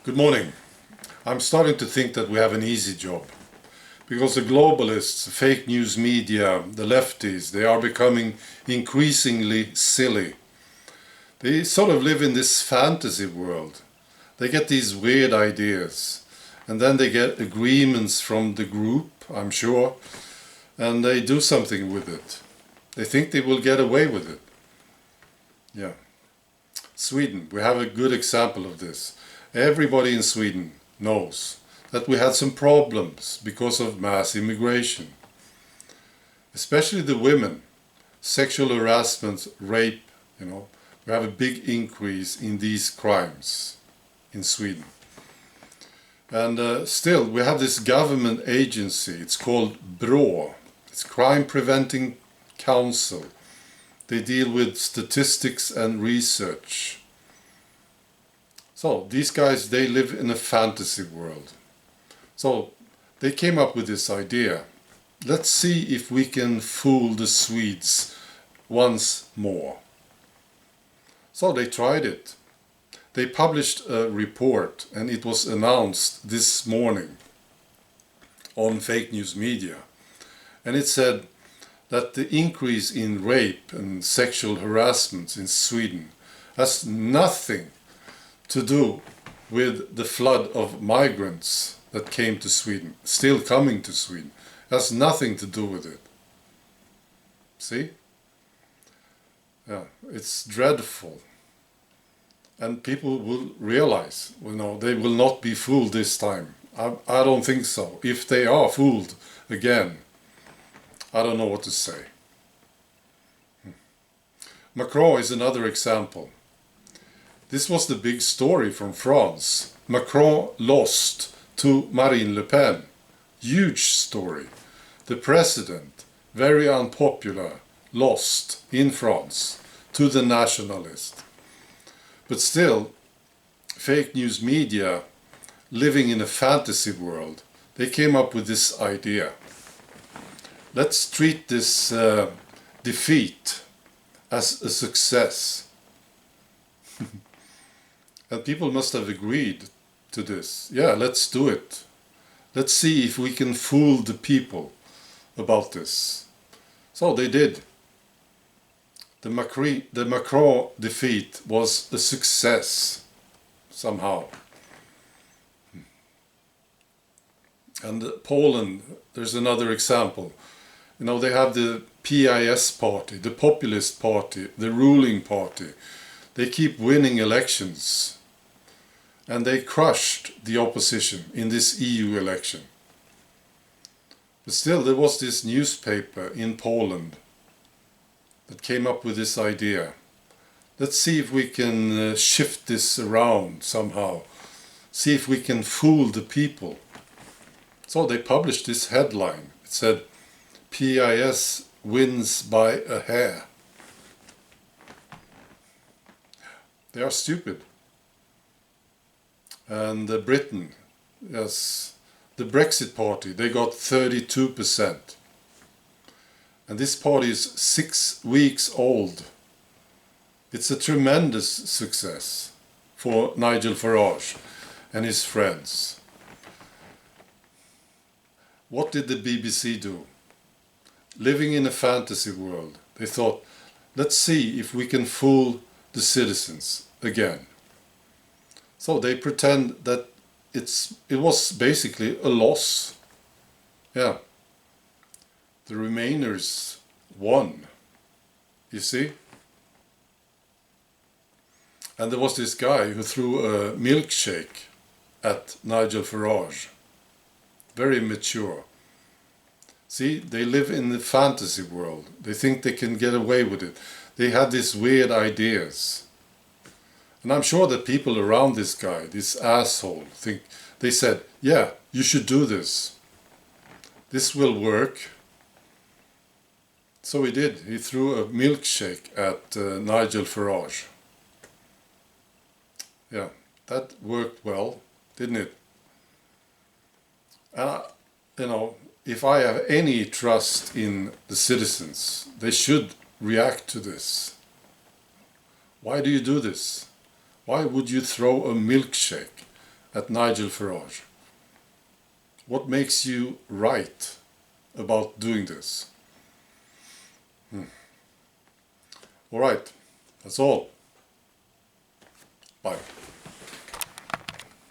Good morning. I'm starting to think that we have an easy job. Because the globalists, fake news media, the lefties, they are becoming increasingly silly. They sort of live in this fantasy world. They get these weird ideas. And then they get agreements from the group, I'm sure, and they do something with it. They think they will get away with it. Yeah. Sweden, we have a good example of this. Everybody in Sweden knows that we had some problems because of mass immigration. Especially the women, sexual harassment, rape, we have a big increase in these crimes in Sweden. And still, we have this government agency, it's called BRÅ, it's Crime Preventing Council. They deal with statistics and research. So these guys, they live in a fantasy world. So they came up with this idea. Let's see if we can fool the Swedes once more. So they tried it. They published a report and it was announced this morning on fake news media. And it said that the increase in rape and sexual harassment in Sweden has nothing to do with the flood of migrants that came to Sweden, still coming to Sweden. It has nothing to do with it. See? Yeah, it's dreadful. And people will realize, they will not be fooled this time. I don't think so. If they are fooled again, I don't know what to say. Macron is another example. This was the big story from France. Macron lost to Marine Le Pen. Huge story. The president, very unpopular, lost in France to the nationalist. But still, fake news media, living in a fantasy world, they came up with this idea. Let's treat this defeat as a success. And people must have agreed to this. Yeah, let's do it. Let's see if we can fool the people about this. So they did. The Macron defeat was a success, somehow. And Poland, there's another example. They have the PIS party, the populist party, the ruling party. They keep winning elections. And they crushed the opposition in this EU election. But still, there was this newspaper in Poland that came up with this idea. Let's see if we can shift this around somehow. See if we can fool the people. So they published this headline. It said, PIS wins by a hair. They are stupid. And Britain, yes, the Brexit party, they got 32%. And this party is 6 weeks old. It's a tremendous success for Nigel Farage and his friends. What did the BBC do? Living in a fantasy world, they thought, let's see if we can fool the citizens again. So they pretend that it was basically a loss. Yeah. The Remainers won. You see? And there was this guy who threw a milkshake at Nigel Farage. Very mature. See, they live in the fantasy world. They think they can get away with it. They had these weird ideas. And I'm sure that people around this guy, this asshole, they said, yeah, you should do this. This will work. So he did. He threw a milkshake at Nigel Farage. Yeah, that worked well, didn't it? If I have any trust in the citizens, they should react to this. Why do you do this? Why would you throw a milkshake at Nigel Farage. What makes you right about doing this? All right, that's all. Bye.